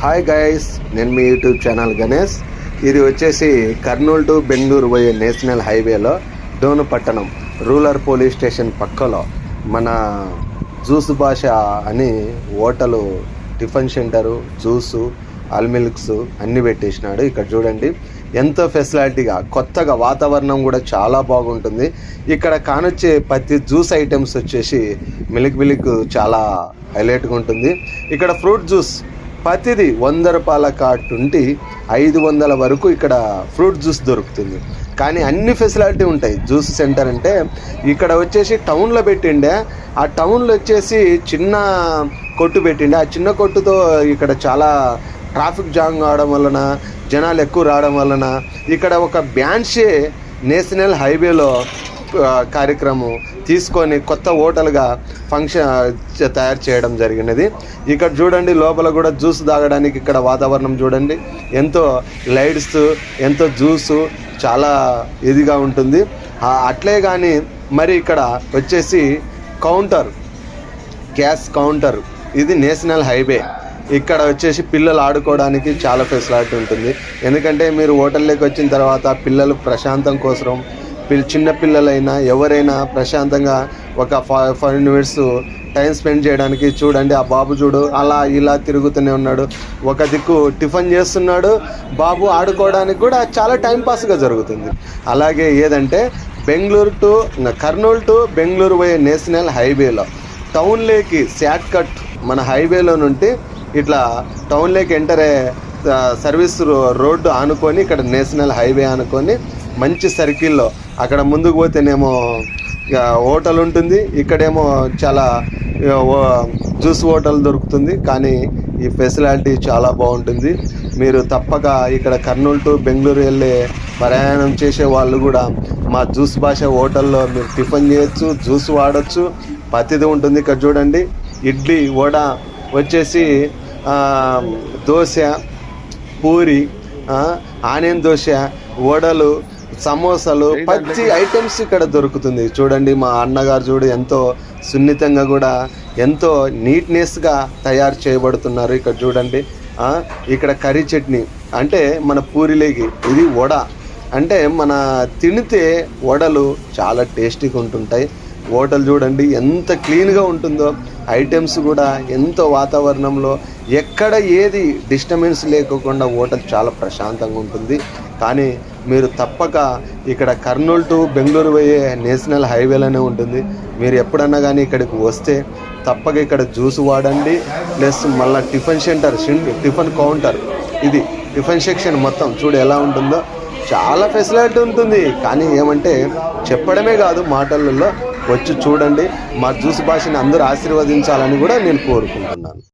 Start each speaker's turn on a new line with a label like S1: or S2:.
S1: Hi guys, నేను మీ YouTube channel Ganesh. ఇది వచ్చేసి కర్నూలు టు బెంగళూరు పోయే నేషనల్ హైవేలో డోను పట్టణం రూరల్ పోలీస్ స్టేషన్ పక్కలో మన జ్యూస్ భాష అని హోటలు, టిఫిన్ సెంటరు, జ్యూసు, ఆల్మిల్క్స్ అన్నీ పెట్టేసినాడు. ఇక్కడ చూడండి ఎంతో ఫెసిలిటీగా, కొత్తగా, వాతావరణం కూడా చాలా బాగుంటుంది. ఇక్కడ కానొచ్చే ప్రతి జ్యూస్ ఐటమ్స్ వచ్చేసి మిల్క్ చాలా హైలైట్గా ఉంటుంది. ఇక్కడ ఫ్రూట్ జ్యూస్ ప్రతిది 100 రూపాయల కాట్ నుండి 500 వరకు ఇక్కడ ఫ్రూట్ జ్యూస్ దొరుకుతుంది. కానీ అన్ని ఫెసిలిటీ ఉంటాయి. జ్యూస్ సెంటర్ అంటే ఇక్కడ వచ్చేసి టౌన్లో పెట్టిండే, ఆ టౌన్లో వచ్చేసి చిన్న కొట్టు పెట్టిండే. ఆ చిన్న కొట్టుతో ఇక్కడ చాలా ట్రాఫిక్ జామ్ కావడం వలన, జనాలు ఎక్కువ రావడం వలన ఇక్కడ ఒక బ్యాన్షే నేషనల్ హైవేలో కార్యక్రమం తీసుకొని కొత్త హోటల్గా ఫంక్షన్ తయారు చేయడం జరిగినది. ఇక్కడ చూడండి లోపల కూడా జ్యూస్ తాగడానికి ఇక్కడ వాతావరణం చూడండి, ఎంతో లైట్స్, ఎంతో జ్యూసు చాలా ఇదిగా ఉంటుంది. అట్లే కానీ మరి ఇక్కడ వచ్చేసి కౌంటర్, గ్యాస్ కౌంటర్, ఇది నేషనల్ హైవే. ఇక్కడ వచ్చేసి పిల్లలు ఆడుకోవడానికి చాలా ఫెసిలిటీ ఉంటుంది. ఎందుకంటే మీరు హోటల్లోకి వచ్చిన తర్వాత పిల్లలు ప్రశాంతం కోసం, చిన్న పిల్లలైనా ఎవరైనా ప్రశాంతంగా ఒక 5 నిమిషన్స్ టైం స్పెండ్ చేయడానికి చూడండి. ఆ బాబు చూడు అలా ఇలా తిరుగుతూనే ఉన్నాడు, ఒక దిక్కు టిఫిన్ చేస్తున్నాడు, బాబు ఆడుకోవడానికి కూడా చాలా టైంపాస్గా జరుగుతుంది. అలాగే ఏదంటే కర్నూలు టు బెంగళూరు పోయే నేషనల్ హైవేలో టౌన్లోకి షార్ట్ కట్ మన హైవేలో నుండి ఇట్లా టౌన్లోకి ఎంటర్ అయ్యే సర్వీస్ రోడ్డు ఆనుకొని, ఇక్కడ నేషనల్ హైవే ఆనుకొని మంచి సర్కిల్లో అక్కడ ముందుకు పోతేనేమో హోటల్ ఉంటుంది, ఇక్కడేమో చాలా జ్యూస్ హోటల్ దొరుకుతుంది. కానీ ఈ ఫెసిలిటీ చాలా బాగుంటుంది. మీరు తప్పక ఇక్కడ కర్నూలు టు బెంగళూరు వెళ్ళే ప్రయాణం చేసే వాళ్ళు కూడా మా జ్యూస్ భాష హోటల్లో మీరు టిఫిన్ చేయొచ్చు, జ్యూస్ వాడచ్చు, ప్రతిదీ ఉంటుంది. ఇక్కడ చూడండి ఇడ్లీ, వడ వచ్చేసి దోశ, పూరి, ఆనియన్ దోశ, వడలు, సమోసాలు, ప్రతి ఐటమ్స్ ఇక్కడ దొరుకుతుంది. చూడండి మా అన్నగారు చూడు ఎంతో సున్నితంగా కూడా ఎంతో నీట్నెస్గా తయారు చేయబడుతున్నారు. ఇక్కడ చూడండి ఇక్కడ కర్రీ చట్నీ అంటే మన పూరిలేకి, ఇది వడ అంటే మన తినితే వడలు చాలా టేస్టీగా ఉంటుంటాయి. హోటల్ చూడండి ఎంత క్లీన్గా ఉంటుందో, ఐటమ్స్ కూడా ఎంతో వాతావరణంలో ఎక్కడ ఏది డిస్టర్బెన్స్ లేకోకుండా హోటల్ చాలా ప్రశాంతంగా ఉంటుంది. కానీ మీరు తప్పక ఇక్కడ కర్నూలు టు బెంగళూరు పోయే నేషనల్ హైవేలోనే ఉంటుంది. మీరు ఎప్పుడన్నా కానీ ఇక్కడికి వస్తే తప్పక ఇక్కడ జ్యూస్ వాడండి. ప్లస్ మళ్ళీ టిఫిన్ సెంటర్, టిఫిన్ కౌంటర్, ఇది టిఫిన్ సెక్షన్ మొత్తం చూడు ఎలా ఉంటుందో, చాలా ఫెసిలిటీ ఉంటుంది. కానీ ఏమంటే చెప్పడమే కాదు, మాటలలో వచ్చి చూడండి. మా జ్యూస్ భాషని అందరూ ఆశీర్వదించాలని కూడా నేను కోరుకుంటున్నాను.